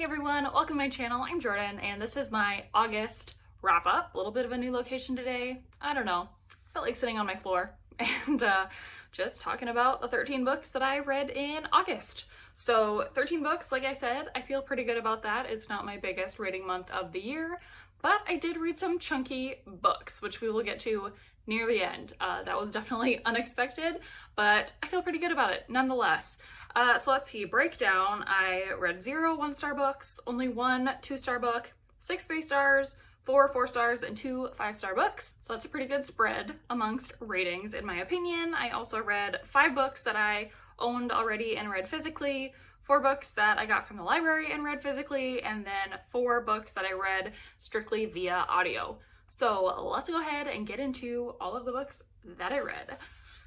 Hey everyone, welcome to my channel. I'm Jordan and this is my August wrap up. A little bit of a new location today. I don't know, felt like sitting on my floor and just talking about the 13 books that I read in August. So 13 books, like I said, I feel pretty good about that. It's not my biggest reading month of the year, but I did read some chunky books, which we will get to near the end. That was definitely unexpected, but I feel pretty good about it nonetheless. So let's see, breakdown. I read 0 1-star books, only 1 2-star book, 6 3-stars, 4 4-stars, and 2 5-star books. So that's a pretty good spread amongst ratings in my opinion. I also read 5 books that I owned already and read physically, 4 books that I got from the library and read physically, and then 4 books that I read strictly via audio. So let's go ahead and get into all of the books that I read.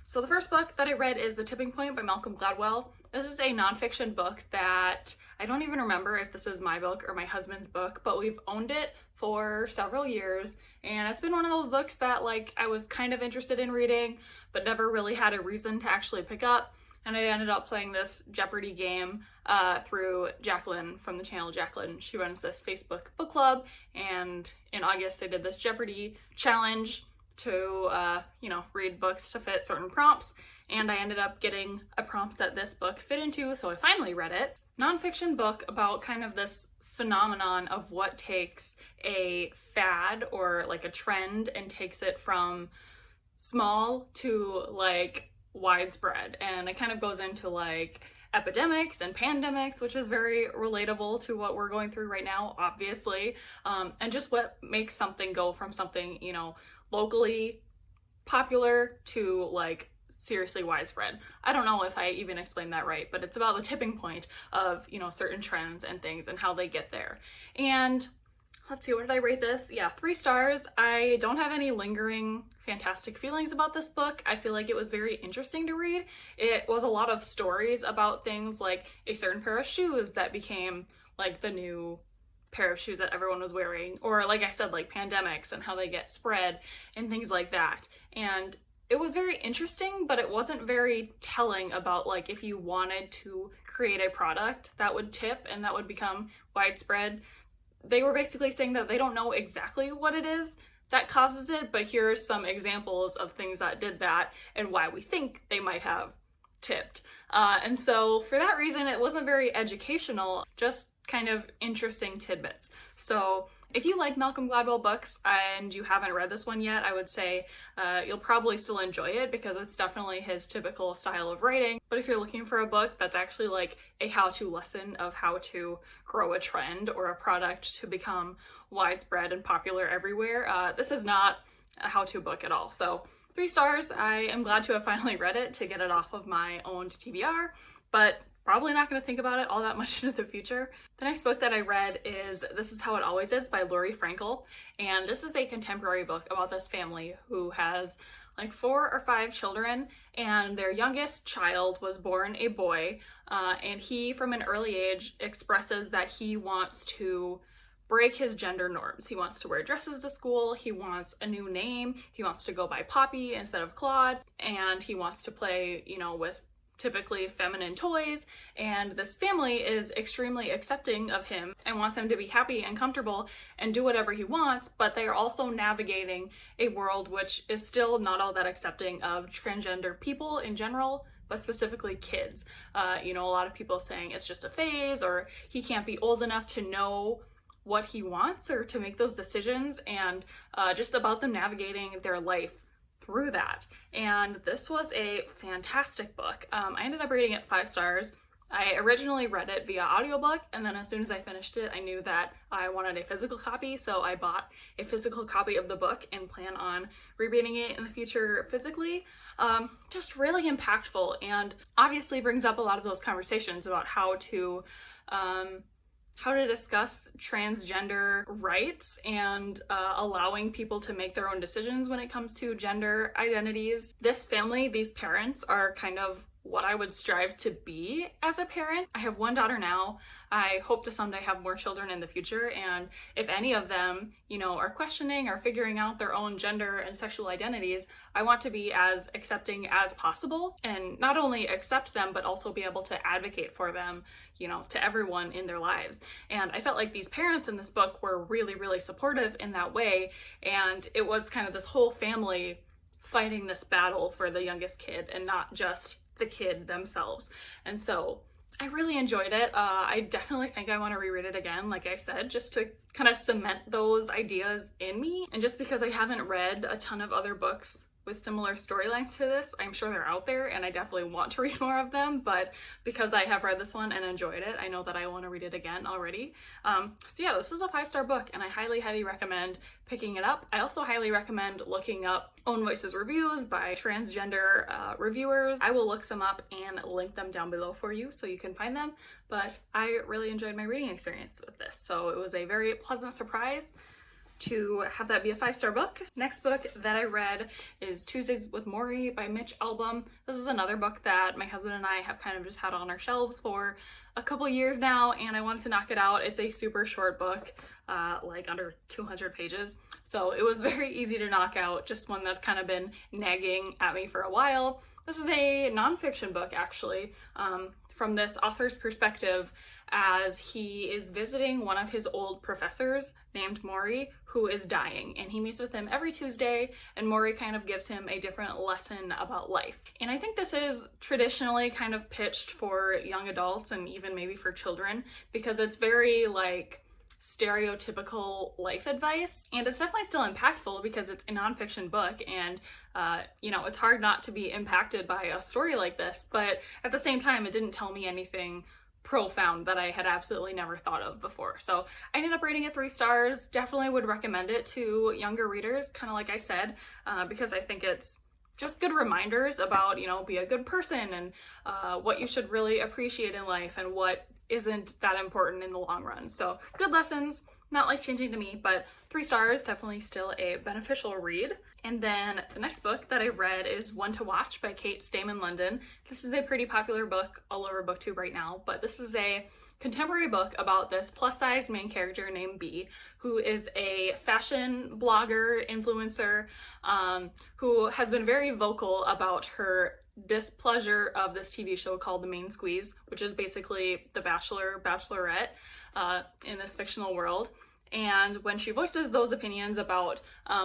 So the first book that I read is The Tipping Point by Malcolm Gladwell. This is a nonfiction book that I don't even remember if this is my book or my husband's book, but we've owned it for several years, and it's been one of those books that like I was kind of interested in reading, but never really had a reason to actually pick up. And I ended up playing this Jeopardy game through Jacqueline from the channel Jacqueline. She runs this Facebook book club, and in August they did this Jeopardy challenge to, read books to fit certain prompts, and I ended up getting a prompt that this book fit into, so I finally read it. Nonfiction book about kind of this phenomenon of what takes a fad or like a trend and takes it from small to like widespread, and it kind of goes into like epidemics and pandemics, which is very relatable to what we're going through right now, obviously, and just what makes something go from something, locally popular to like seriously widespread. I don't know if I even explained that right, but it's about the tipping point of, certain trends and things and how they get there. And let's see, what did I rate this? Yeah, 3 stars. I don't have any lingering fantastic feelings about this book. I feel like it was very interesting to read. It was a lot of stories about things like a certain pair of shoes that became like the new pair of shoes that everyone was wearing, or like I said, like pandemics and how they get spread and things like that. And it was very interesting, but it wasn't very telling about like if you wanted to create a product that would tip and that would become widespread. They were basically saying that they don't know exactly what it is that causes it, but here's some examples of things that did that and why we think they might have tipped. And so for that reason, it wasn't very educational, just kind of interesting tidbits. So if you like Malcolm Gladwell books and you haven't read this one yet, I would say you'll probably still enjoy it because it's definitely his typical style of writing. But if you're looking for a book that's actually like a how-to lesson of how to grow a trend or a product to become widespread and popular everywhere, this is not a how-to book at all. So 3 stars. I am glad to have finally read it to get it off of my owned TBR, but probably not going to think about it all that much into the future. The next book that I read is This Is How It Always Is by Lori Frankel, and this is a contemporary book about this family who has like 4 or 5 children, and their youngest child was born a boy, and he from an early age expresses that he wants to break his gender norms. He wants to wear dresses to school, he wants a new name, he wants to go by Poppy instead of Claude, and he wants to play, with typically feminine toys, and this family is extremely accepting of him and wants him to be happy and comfortable and do whatever he wants, but they are also navigating a world which is still not all that accepting of transgender people in general, but specifically kids. A lot of people saying it's just a phase, or he can't be old enough to know what he wants or to make those decisions, and just about them navigating their life through that. And this was a fantastic book. I ended up rating it 5 stars. I originally read it via audiobook, and then as soon as I finished it, I knew that I wanted a physical copy, so I bought a physical copy of the book and plan on rereading it in the future physically. Just really impactful, and obviously brings up a lot of those conversations about how to discuss transgender rights and allowing people to make their own decisions when it comes to gender identities. This family, these parents, are kind of what I would strive to be as a parent. I have one daughter now. I hope to someday have more children in the future, and if any of them, are questioning or figuring out their own gender and sexual identities, I want to be as accepting as possible, and not only accept them, but also be able to advocate for them, to everyone in their lives. And I felt like these parents in this book were really, really supportive in that way, and it was kind of this whole family fighting this battle for the youngest kid and not just the kid themselves. And so I really enjoyed it. I definitely think I want to reread it again, like I said, just to kind of cement those ideas in me. And just because I haven't read a ton of other books with similar storylines to this, I'm sure they're out there and I definitely want to read more of them, but because I have read this one and enjoyed it, I know that I want to read it again already. So yeah, this is a 5-star book and I highly, highly recommend picking it up. I also highly recommend looking up Own Voices reviews by transgender reviewers. I will look some up and link them down below for you so you can find them, but I really enjoyed my reading experience with this. So it was a very pleasant surprise to have that be a 5-star book. Next book that I read is Tuesdays with Morrie by Mitch Albom. This is another book that my husband and I have kind of just had on our shelves for a couple years now, and I wanted to knock it out. It's a super short book, like under 200 pages. So it was very easy to knock out, just one that's kind of been nagging at me for a while. This is a nonfiction book, actually, from this author's perspective, as he is visiting one of his old professors named Morrie, who is dying, and he meets with him every Tuesday, and Morrie kind of gives him a different lesson about life. And I think this is traditionally kind of pitched for young adults and even maybe for children, because it's very like stereotypical life advice, and it's definitely still impactful because it's a nonfiction book, and it's hard not to be impacted by a story like this, but at the same time it didn't tell me anything profound that I had absolutely never thought of before. So I ended up rating it 3 stars. Definitely would recommend it to younger readers, kind of like I said, because I think it's just good reminders about, be a good person and what you should really appreciate in life and what isn't that important in the long run. So good lessons, not life-changing to me, but 3 stars, definitely still a beneficial read. And then the next book that I read is One to Watch by Kate Stayman London. This is a pretty popular book all over BookTube right now, but this is a contemporary book about this plus-size main character named Bee, who is a fashion blogger, influencer, who has been very vocal about her displeasure of this TV show called The Main Squeeze, which is basically The Bachelor, Bachelorette in this fictional world. And when she voices those opinions about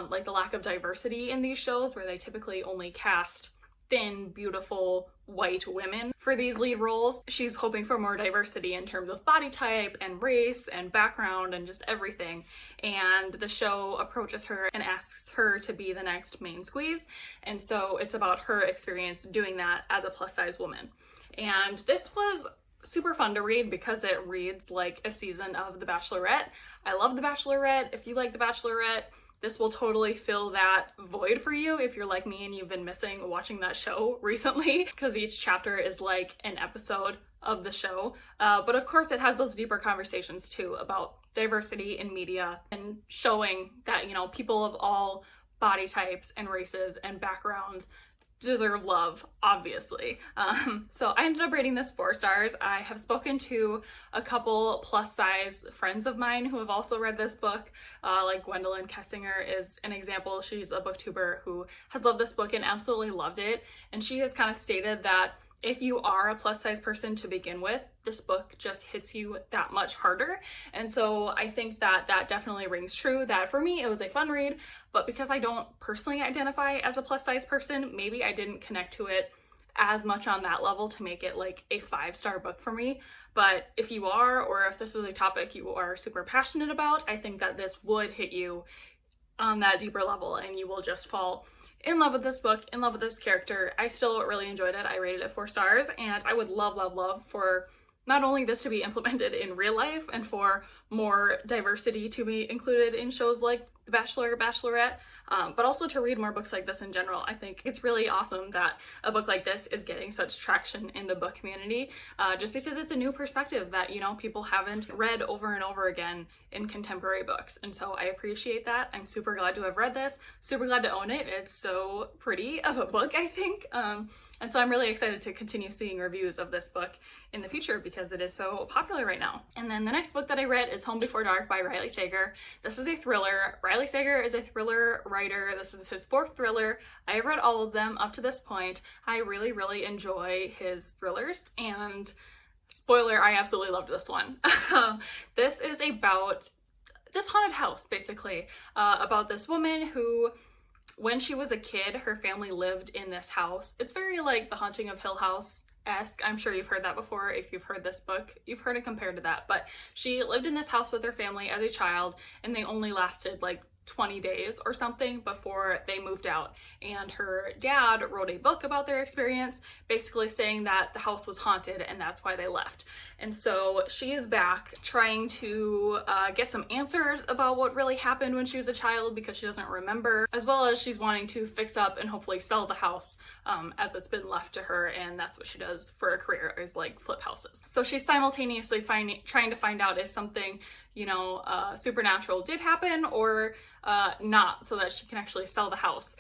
like the lack of diversity in these shows, where they typically only cast thin, beautiful, white women for these lead roles, she's hoping for more diversity in terms of body type and race and background and just everything. And the show approaches her and asks her to be the next Main Squeeze. And so it's about her experience doing that as a plus-size woman. And this was super fun to read because it reads like a season of The Bachelorette. I love The Bachelorette. If you like The Bachelorette, this will totally fill that void for you if you're like me and you've been missing watching that show recently, because each chapter is like an episode of the show. But of course it has those deeper conversations too about diversity in media and showing that, people of all body types and races and backgrounds deserve love, obviously. So I ended up rating this 4 stars. I have spoken to a couple plus size friends of mine who have also read this book, like Gwendolyn Kessinger is an example. She's a booktuber who has loved this book and absolutely loved it. And she has kind of stated that if you are a plus size person to begin with, this book just hits you that much harder. And so I think that that definitely rings true, that for me, it was a fun read, but because I don't personally identify as a plus size person, maybe I didn't connect to it as much on that level to make it like a 5-star book for me. But if you are, or if this is a topic you are super passionate about, I think that this would hit you on that deeper level and you will just fall in love with this book, in love with this character. I still really enjoyed it. I rated it 4 stars, and I would love, love, love for not only this to be implemented in real life and for more diversity to be included in shows like The Bachelor, Bachelorette, but also to read more books like this in general. I think it's really awesome that a book like this is getting such traction in the book community, just because it's a new perspective that, people haven't read over and over again in contemporary books. And so I appreciate that. I'm super glad to have read this, super glad to own it. It's so pretty of a book, I think. And so I'm really excited to continue seeing reviews of this book in the future because it is so popular right now. And then the next book that I read is Home Before Dark by Riley Sager. This is a thriller. Riley Sager is a thriller writer. This is his fourth thriller. I have read all of them up to this point. I really, really enjoy his thrillers, and spoiler, I absolutely loved this one. This is about this haunted house, basically, about this woman who, when she was a kid, her family lived in this house. It's very like The Haunting of Hill House-esque. I'm sure you've heard that before. If you've heard this book, you've heard it compared to that. But she lived in this house with her family as a child, and they only lasted like 20 days or something before they moved out. And her dad wrote a book about their experience, basically saying that the house was haunted and that's why they left. And so she is back trying to get some answers about what really happened when she was a child because she doesn't remember, as well as she's wanting to fix up and hopefully sell the house as it's been left to her, and that's what she does for a career, is like flip houses. So she's simultaneously trying to find out if something, you know, supernatural did happen or not, so that she can actually sell the house,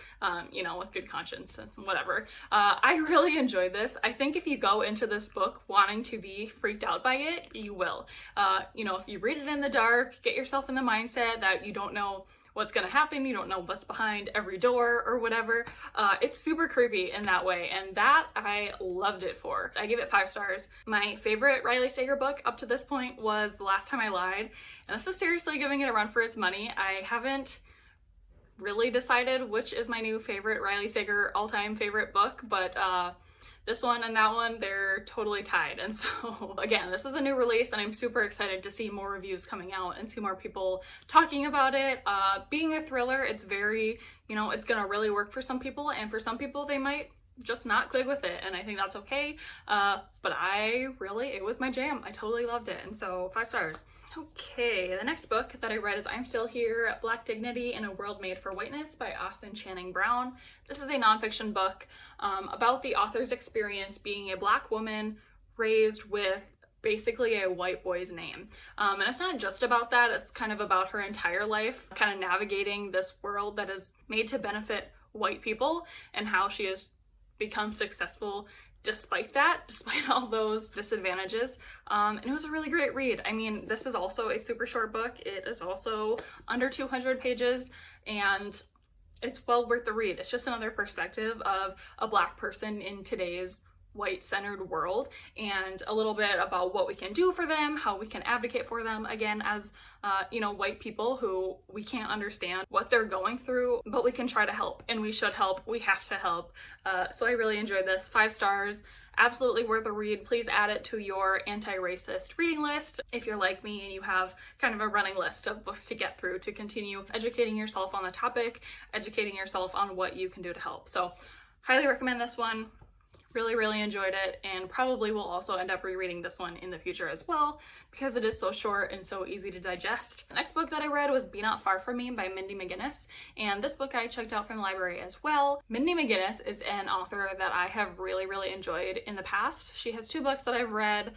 you know, with good conscience and whatever. I really enjoyed this. I think if you go into this book wanting to be freaked out by it, you will. You know, if you read it in the dark, get yourself in the mindset that you don't know what's gonna happen, you don't know what's behind every door or whatever. It's super creepy in that way, and that I loved it for. I give it 5 stars. My favorite Riley Sager book up to this point was The Last Time I Lied, and this is seriously giving it a run for its money. I haven't really decided which is my new favorite Riley Sager all-time favorite book, but this one and that one, they're totally tied. And so again, this is a new release and I'm super excited to see more reviews coming out and see more people talking about it. Being a thriller, it's very, you know, it's gonna really work for some people, and for some people they might just not click with it, and I think that's okay. But it was my jam. I totally loved it, and so 5 stars. Okay, the next book that I read is I'm Still Here, Black Dignity in a World Made for Whiteness by Austin Channing Brown. This is a nonfiction book about the author's experience being a Black woman raised with basically a white boy's name. And it's not just about that, it's kind of about her entire life, kind of navigating this world that is made to benefit white people and how she has become successful despite all those disadvantages. And it was a really great read. I mean, this is also a super short book. It is also under 200 pages, and it's well worth the read. It's just another perspective of a Black person in today's white-centered world, and a little bit about what we can do for them, how we can advocate for them, again, as you know, white people who we can't understand what they're going through, but we can try to help, and we should help. We have to help. So I really enjoyed this. 5 stars. Absolutely worth a read. Please add it to your anti-racist reading list if you're like me and you have kind of a running list of books to get through to continue educating yourself on the topic, educating yourself on what you can do to help. So highly recommend this one. Really, really enjoyed it, and probably will also end up rereading this one in the future as well because it is so short and so easy to digest. The next book that I read was Be Not Far From Me by Mindy McGinnis, and this book I checked out from the library as well. Mindy McGinnis is an author that I have really, really enjoyed in the past. She has 2 books that I've read,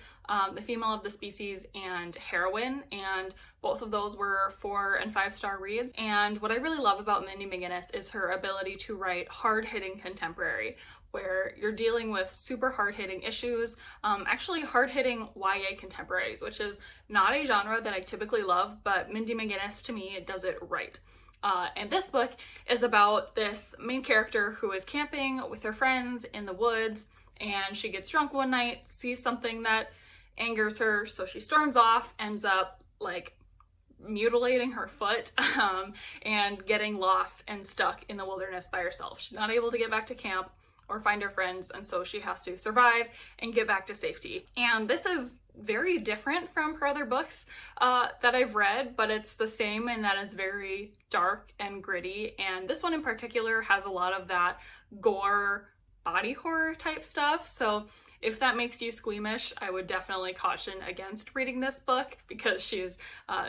The Female of the Species and Heroine, and both of those were 4 and 5 star reads. And what I really love about Mindy McGinnis is her ability to write hard-hitting contemporary, where you're dealing with super hard-hitting issues, actually hard-hitting YA contemporaries, which is not a genre that I typically love, but Mindy McGinnis, to me, does it right. And this book is about this main character who is camping with her friends in the woods, and she gets drunk one night, sees something that angers her, so she storms off, ends up like mutilating her foot and getting lost and stuck in the wilderness by herself. She's not able to get back to camp or find her friends, and so she has to survive and get back to safety. And this is very different from her other books that I've read, but it's the same in that it's very dark and gritty, and this one in particular has a lot of that gore body horror type stuff. So if that makes you squeamish, I would definitely caution against reading this book because she's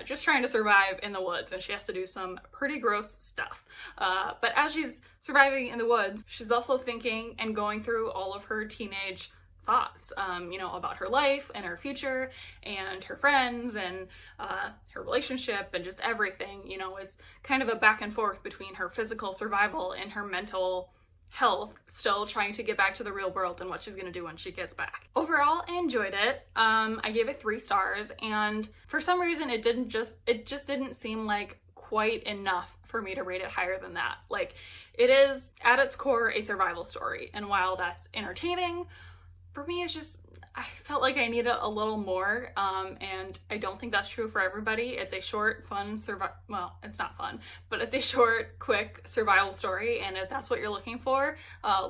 just trying to survive in the woods and she has to do some pretty gross stuff. But as she's surviving in the woods, she's also thinking and going through all of her teenage thoughts, you know, about her life and her future and her friends and her relationship and just everything. You know, it's kind of a back and forth between her physical survival and her mental health, still trying to get back to the real world and what she's gonna do when she gets back. Overall, I enjoyed it. I gave it 3 stars, and for some reason it just didn't seem like quite enough for me to rate it higher than that. Like, it is at its core a survival story, and while that's entertaining, for me it's just, I felt like I needed a little more, and I don't think that's true for everybody. It's a short, fun well, it's not fun, but it's a short, quick survival story, and if that's what you're looking for,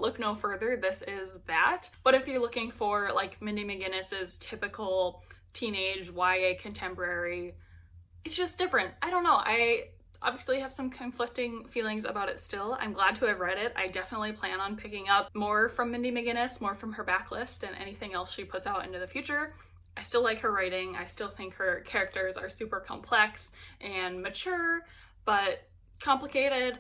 look no further. This is that. But if you're looking for like Mindy McGinnis's typical teenage YA contemporary, it's just different. I don't know. I obviously have some conflicting feelings about it still. I'm glad to have read it. I definitely plan on picking up more from Mindy McGinnis, more from her backlist, and anything else she puts out into the future. I still like her writing. I still think her characters are super complex and mature, but complicated.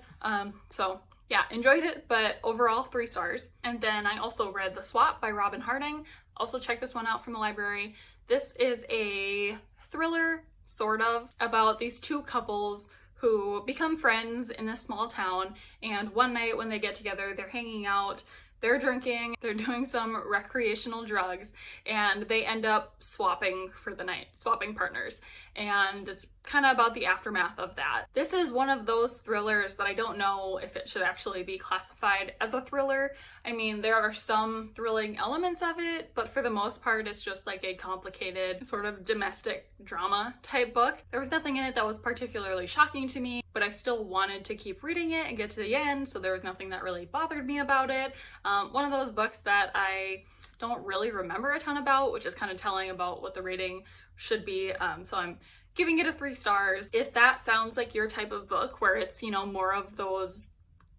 So yeah, enjoyed it, but overall 3 stars. And then I also read The Swap by Robin Harding. Also check this one out from the library. This is a thriller, sort of, about these 2 couples who become friends in this small town, and one night when they get together, they're hanging out, they're drinking, they're doing some recreational drugs, and they end up swapping for the night, swapping partners. And it's kind of about the aftermath of that. This is one of those thrillers that I don't know if it should actually be classified as a thriller. I mean, there are some thrilling elements of it, but for the most part, it's just like a complicated sort of domestic drama type book. There was nothing in it that was particularly shocking to me, but I still wanted to keep reading it and get to the end, so there was nothing that really bothered me about it. One of those books that I don't really remember a ton about, which is kind of telling about what the rating should be, so I'm giving it a 3 stars. If that sounds like your type of book, where it's, you know, more of those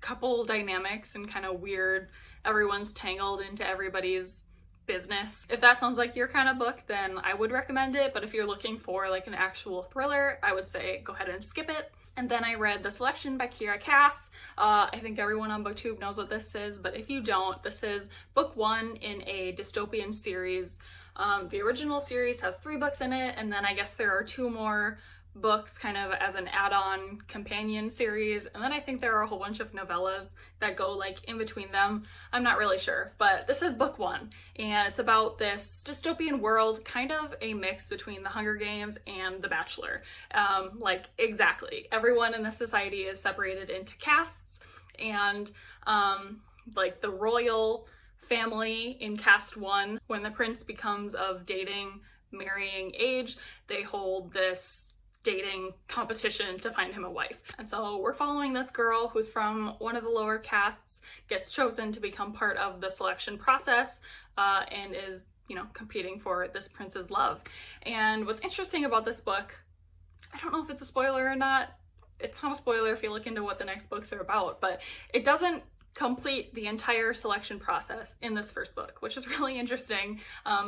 couple dynamics and kind of weird, everyone's tangled into everybody's business. If that sounds like your kind of book, then I would recommend it, but if you're looking for like an actual thriller, I would say go ahead and skip it. And then I read The Selection by Kiera Cass. I think everyone on BookTube knows what this is, but if you don't, this is book 1 in a dystopian series. The original series has 3 books in it, and then I guess there are 2 more books kind of as an add-on companion series, and then I think there are a whole bunch of novellas that go like in between them. I'm not really sure, but this is book 1, and it's about this dystopian world, kind of a mix between The Hunger Games and The Bachelor. Like, exactly. Everyone in the society is separated into castes, and like the royal family in cast 1, when the prince becomes of dating, marrying age, they hold this dating competition to find him a wife. And so we're following this girl who's from one of the lower castes, gets chosen to become part of the selection process, and is, you know, competing for this prince's love. And what's interesting about this book, I don't know if it's a spoiler or not, it's not a spoiler if you look into what the next books are about, but it doesn't complete the entire selection process in this first book, which is really interesting.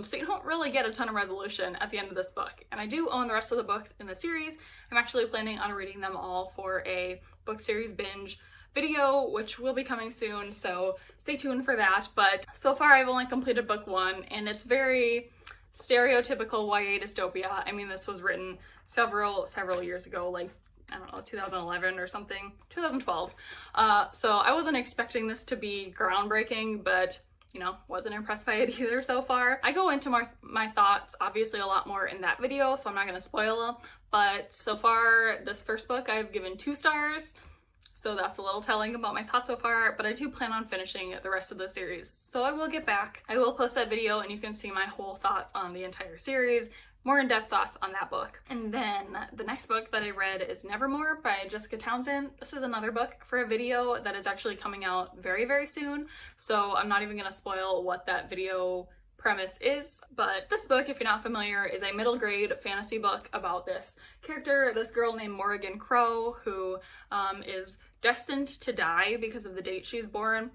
So you don't really get a ton of resolution at the end of this book. And I do own the rest of the books in the series. I'm actually planning on reading them all for a book series binge video, which will be coming soon, so stay tuned for that. But so far I've only completed book 1, and it's very stereotypical YA dystopia. I mean, this was written several years ago, like, I don't know, 2011 or something, 2012. So I wasn't expecting this to be groundbreaking, but, you know, wasn't impressed by it either so far. I go into my thoughts obviously a lot more in that video, so I'm not gonna spoil them, but so far this first book I've given 2 stars, so that's a little telling about my thoughts so far, but I do plan on finishing the rest of the series. So I will get back. I will post that video and you can see my whole thoughts on the entire series, more in-depth thoughts on that book. And then the next book that I read is Nevermoor by Jessica Townsend. This is another book for a video that is actually coming out very soon, so I'm not even gonna spoil what that video premise is. But this book, if you're not familiar, is a middle grade fantasy book about this character, this girl named Morrigan Crow, who is destined to die because of the date she's born.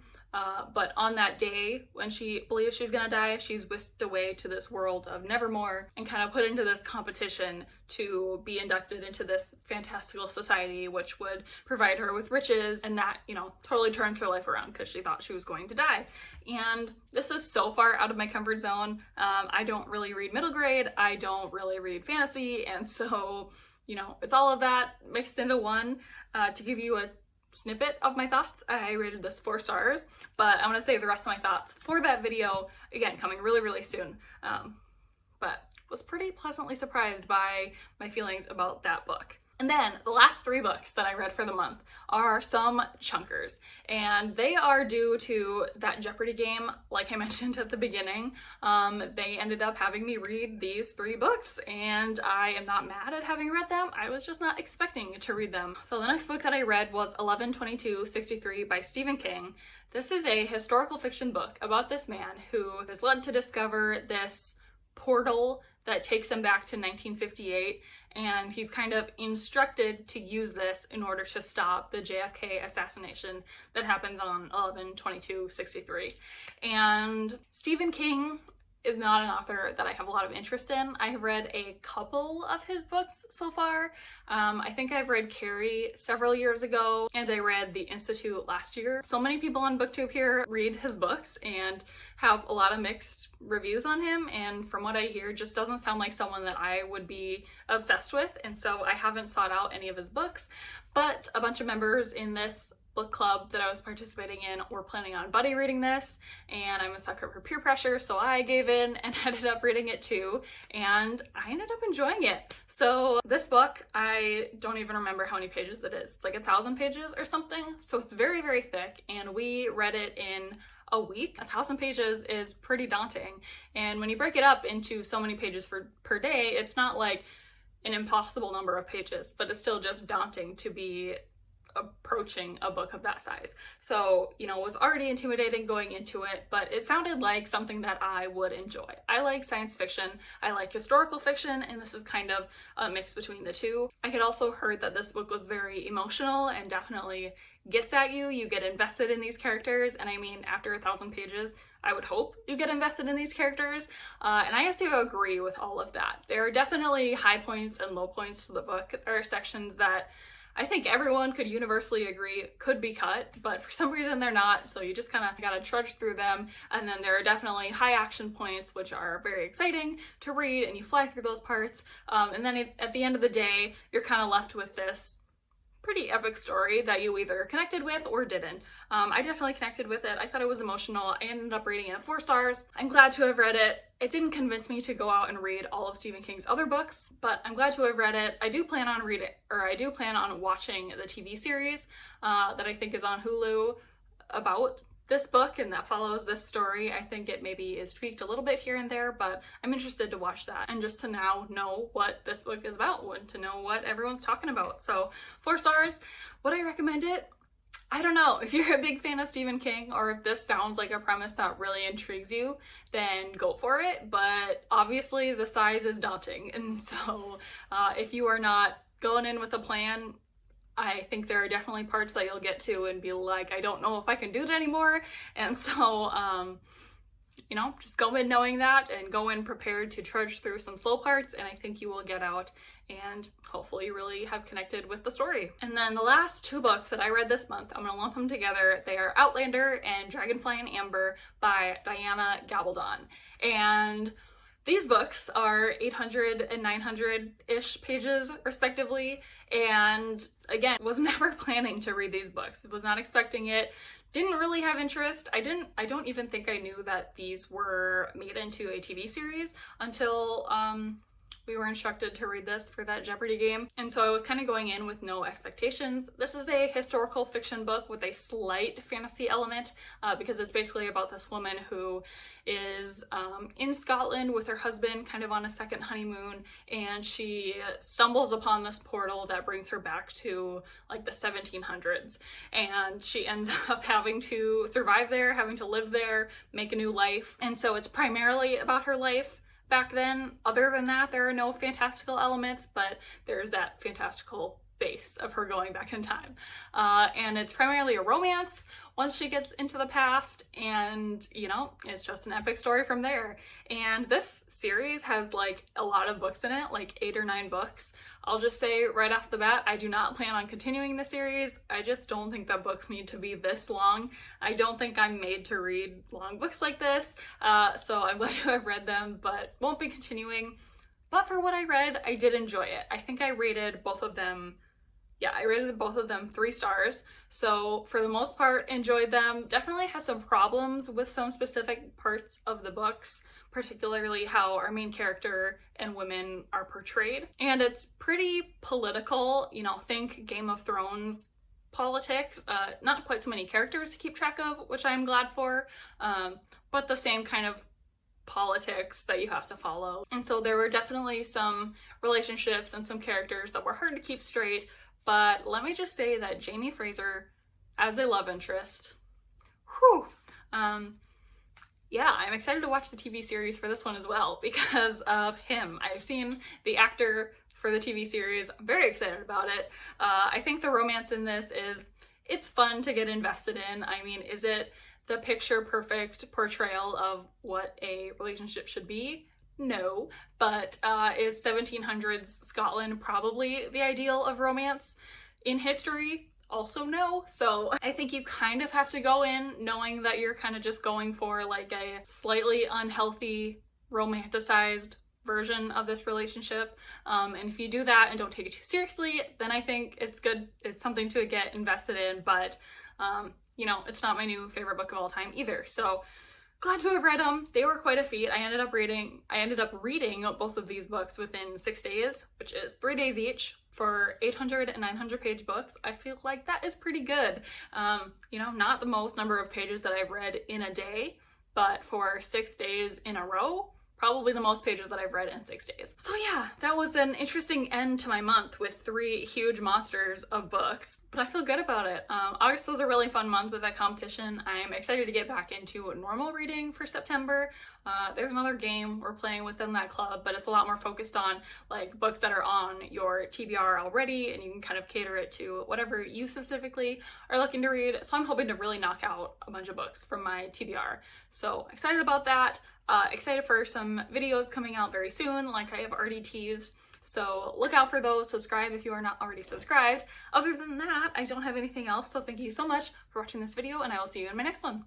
But on that day, when she believes she's gonna die, she's whisked away to this world of Nevermoor and kind of put into this competition to be inducted into this fantastical society, which would provide her with riches, and that, you know, totally turns her life around because she thought she was going to die. And this is so far out of my comfort zone. I don't really read middle grade, I don't really read fantasy, and so, you know, it's all of that mixed into one to give you a snippet of my thoughts. I rated this 4 stars, but I'm gonna save the rest of my thoughts for that video, again, coming really, really soon. But was pretty pleasantly surprised by my feelings about that book. And then the last 3 books that I read for the month are some chunkers, and they are due to that Jeopardy game, like I mentioned at the beginning. They ended up having me read these 3 books, and I am not mad at having read them. I was just not expecting to read them. So the next book that I read was 11/22/63 by Stephen King. This is a historical fiction book about this man who is led to discover this portal that takes him back to 1958, and he's kind of instructed to use this in order to stop the JFK assassination that happens on 11/22/63. And Stephen King is not an author that I have a lot of interest in. I have read a couple of his books so far. I think I've read Carrie several years ago, and I read The Institute last year. So many people on BookTube here read his books and have a lot of mixed reviews on him, and from what I hear, just doesn't sound like someone that I would be obsessed with, and so I haven't sought out any of his books. But a bunch of members in this book club that I was participating in were planning on buddy reading this, and I'm a sucker for peer pressure, so I gave in and ended up reading it too, and I ended up enjoying it. So this book, I don't even remember how many pages it is. It's like 1,000 pages or something, so it's very, very thick, and we read it in a week. 1,000 pages is pretty daunting, and when you break it up into so many pages per day, it's not like an impossible number of pages, but it's still just daunting to be approaching a book of that size. So, you know, it was already intimidating going into it, but it sounded like something that I would enjoy. I like science fiction, I like historical fiction, and this is kind of a mix between the two. I had also heard that this book was very emotional and definitely gets at you. You get invested in these characters, and I mean, after 1,000 pages, I would hope you get invested in these characters, and I have to agree with all of that. There are definitely high points and low points to the book. There are sections that I think everyone could universally agree could be cut, but for some reason they're not, so you just kind of gotta trudge through them. And then there are definitely high action points, which are very exciting to read, and you fly through those parts. And then at the end of the day, you're kind of left with this pretty epic story that you either connected with or didn't. I definitely connected with it. I thought it was emotional. I ended up rating it 4 stars. I'm glad to have read it. It didn't convince me to go out and read all of Stephen King's other books, but I'm glad to have read it. I do plan on watching the TV series that I think is on Hulu about this book and that follows this story. I think it maybe is tweaked a little bit here and there, but I'm interested to watch that and just to now know what this book is about and to know what everyone's talking about. So 4 stars. Would I recommend it? I don't know. If you're a big fan of Stephen King, or if this sounds like a premise that really intrigues you, then go for it. But obviously the size is daunting, and so if you are not going in with a plan, I think there are definitely parts that you'll get to and be like, I don't know if I can do it anymore. And so, you know, just go in knowing that and go in prepared to trudge through some slow parts, and I think you will get out and hopefully really have connected with the story. And then the last 2 books that I read this month, I'm gonna lump them together. They are Outlander and Dragonfly and Amber by Diana Gabaldon. And these books are 800 and 900-ish pages respectively, and again, was never planning to read these books. Was not expecting it, didn't really have interest. I don't even think I knew that these were made into a TV series until we were instructed to read this for that Jeopardy game. And so I was kind of going in with no expectations. This is a historical fiction book with a slight fantasy element because it's basically about this woman who is in Scotland with her husband, kind of on a second honeymoon, and she stumbles upon this portal that brings her back to like the 1700s. And she ends up having to survive there, having to live there, make a new life. And so it's primarily about her life back then. Other than that, there are no fantastical elements, but there's that fantastical base of her going back in time. And it's primarily a romance once she gets into the past, and you know, it's just an epic story from there. And this series has like a lot of books in it, like 8 or 9 books. I'll just say right off the bat, I do not plan on continuing the series. I just don't think that books need to be this long. I don't think I'm made to read long books like this, so I'm glad to have read them, but won't be continuing. But for what I read, I did enjoy it. I think I rated both of them yeah, I rated both of them 3 stars. So for the most part, enjoyed them. Definitely had some problems with some specific parts of the books, particularly how our main character and women are portrayed. And it's pretty political, you know, think Game of Thrones politics. Not quite so many characters to keep track of, which I'm glad for, but the same kind of politics that you have to follow. And so there were definitely some relationships and some characters that were hard to keep straight, but let me just say that Jamie Fraser as a love interest, whew, yeah, I'm excited to watch the TV series for this one as well because of him. I've seen the actor for the TV series. I'm very excited about it. I think the romance in this it's fun to get invested in. I mean, is it the picture perfect portrayal of what a relationship should be? No, but is 1700s Scotland probably the ideal of romance in history? Also no. So I think you kind of have to go in knowing that you're kind of just going for like a slightly unhealthy, romanticized version of this relationship. And if you do that and don't take it too seriously, then I think it's good. It's something to get invested in, but you know, it's not my new favorite book of all time either. So glad to have read them. They were quite a feat. I ended up reading both of these books within 6 days, which is 3 days each for 800 and 900 page books. I feel like that is pretty good. You know, not the most number of pages that I've read in a day, but for 6 days in a row, probably the most pages that I've read in 6 days. So yeah, that was an interesting end to my month with 3 huge monsters of books, but I feel good about it. August was a really fun month with that competition. I'm excited to get back into normal reading for September. There's another game we're playing within that club, but it's a lot more focused on like books that are on your TBR already, and you can kind of cater it to whatever you specifically are looking to read. So I'm hoping to really knock out a bunch of books from my TBR. So excited about that. Excited for some videos coming out very soon, like I have already teased. So look out for those. Subscribe if you are not already subscribed. Other than that, I don't have anything else. So thank you so much for watching this video, and I will see you in my next one.